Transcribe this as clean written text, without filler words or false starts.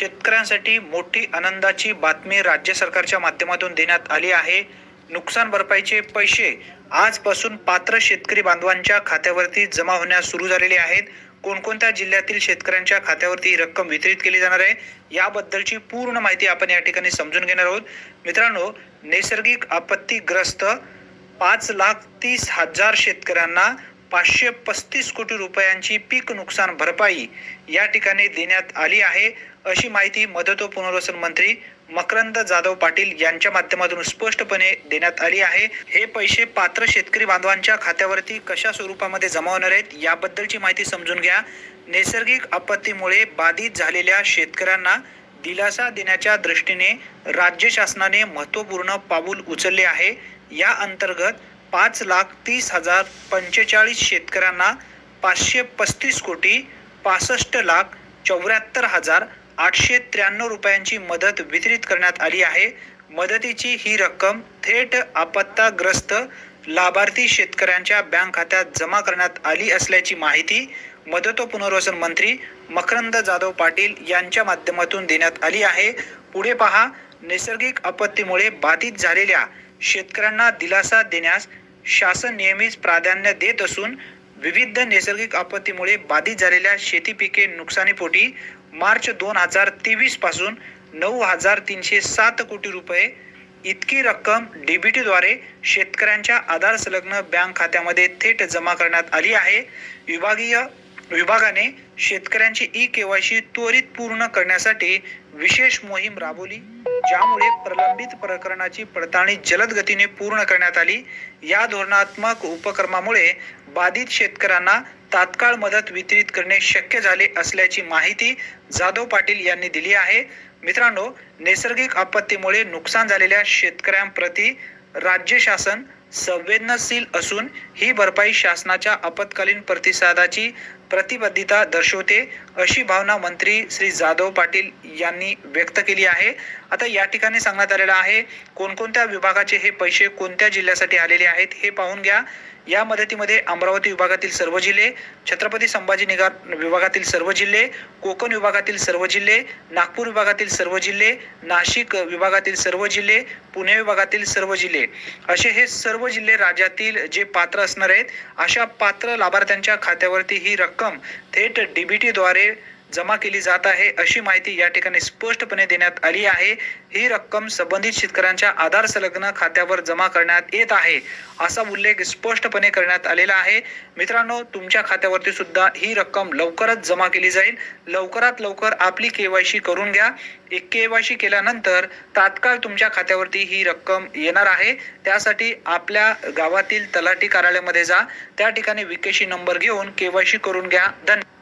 शेतकऱ्यांसाठी मोठी आनंदाची बातमी राज्य सरकारच्या माध्यमातून देण्यात आली आहे। नुकसान भरपाईचे पैसे आजपासून पात्र शेतकरी बांधवांच्या खात्यावरती जमा होण्यास सुरू झालेले आहेत। कोणकोणत्या जिल्ह्यातील शेतकऱ्यांच्या खात्यावरती ही रक्कम वितरित केली जाणार आहे याबद्दलची पूर्ण माहिती आपण या ठिकाणी समजून घेणार आहोत। मित्रांनो, नैसर्गिक आपत्तीग्रस्त 5,30,000 शेतकऱ्यांना 535 कोटी रुपयांची पीक नुकसान भरपाई या ठिकाणी देण्यात आली आहे, अशी माहिती मदत व पुनर्वसन मंत्री मकरंद जाधव पाटील यांच्या माध्यमातून स्पष्टपणे देण्यात आली आहे। हे पैसे पात्र शेतकरी बांधवांच्या खात्यावरती कशा स्वरूपामध्ये जमा होणार आहेत याबद्दलची माहिती समजून घ्या। नैसर्गिक आपत्तीमुळे बाधित झालेल्या शेतकऱ्यांना दिलासा देण्याच्या दृष्टीने राज्य शासनाने महत्त्वपूर्ण पाऊल उचलले आहे। या अंतर्गत 5,30,045 शेतकऱ्यांना 535 कोटी 65,74,893 रुपयांची मदत वितरित करण्यात आली आहे। मदतीची ही रक्कम थेट आपत्तीग्रस्त लाभार्थी शेतकऱ्यांच्या बँक खात्यात जमा करण्यात आली असल्याची माहिती मदत व पुनर्वसन मंत्री मकरंद जाधव पाटील यांच्या माध्यमातून देण्यात आली आहे। पुढे पहा, नैसर्गिक आपत्तीमुळे बाधित झालेल्या शेतकऱ्यांना दिलासा देण्यास शासन नेहमीच प्राधान्य देत असून विविध नैसर्गिक आपत्तीमुळे बाधित झालेल्या शेती पिके नुकसानीपोटी मार्च 2023 पासून 9,307 कोटी रुपये इतकी रक्कम डीबीटी द्वारे शेतकऱ्यांच्या आधार संलग्न बँक खात्यामध्ये थेट जमा करण्यात आली आहे। विभागाने शेतकऱ्यांची ई-केवायसी त्वरित पूर्ण करण्यासाठी विशेष मोहीम राबवली, ज्यामुळे प्रलंबित प्रकरणाची पडताळणी जलद गतीने पूर्ण करण्यात आली। या धोरणात्मक उपक्रमामुळे बाधित शेतकऱ्यांना तात्काळ मदत वितरित करणे शक्य झाले असल्याची माहिती जाधव पाटील यांनी दिली आहे। मित्रांनो, नैसर्गिक आपत्तीमुळे नुकसान झालेल्या शेतकऱ्यांप्रती राज्य शासन संवेदनशील असून ही भरपाई शासनाच्या आपत्कालीन प्रतिसादाची प्रतिबद्धता दर्शवते, अशी भावना मंत्री श्री जाधव पाटील यांनी व्यक्त केली आहे। आता या ठिकाणी सांगण्यात आलेलं आहे कोणकोणत्या विभागाचे हे पैसे कोणत्या जिल्ह्यासाठी आलेले आहेत हे पाहून घ्या। या मदतीमध्ये अमरावती विभागातील सर्व जिल्हे, छत्रपती संभाजीनगर विभागातील सर्व जिल्हे, कोकण विभागातील सर्व जिल्हे, नागपूर विभागातील सर्व जिल्हे, नाशिक विभागातील सर्व जिल्हे, पुणे विभागातील सर्व जिल्हे, असे हे सर्व जिल्हे राज्यातील जे पात्र असणार आहेत अशा पात्र लाभार्थ्यांच्या खात्यावरती ही रक्कम थेट डीबीटी द्वारे जमा केली जात आहे, अशी माहिती या ठिकाणी स्पष्टपणे देण्यात आली आहे। ही रक्कम संबंधित शेतकऱ्यांच्या आधार संलग्न खात्यावर जमा करण्यात येत आहे, असा उल्लेख स्पष्टपणे करण्यात आलेला आहे। मित्रांनो, तुमच्या खात्यावरती सुद्धा ही रक्कम लवकरच जमा केली जाईल। लवकरात लवकर आपली केवायसी करून घ्या। एक केवायसी केल्यानंतर तात्काळ तुमच्या खात्यावरती ही रक्कम येणार आहे। त्यासाठी आपल्या गावातील तलाठी कार्यालयामध्ये जा, त्या ठिकाणी विकेसी नंबर घेऊन केवायसी करून घ्या। धन्यवाद।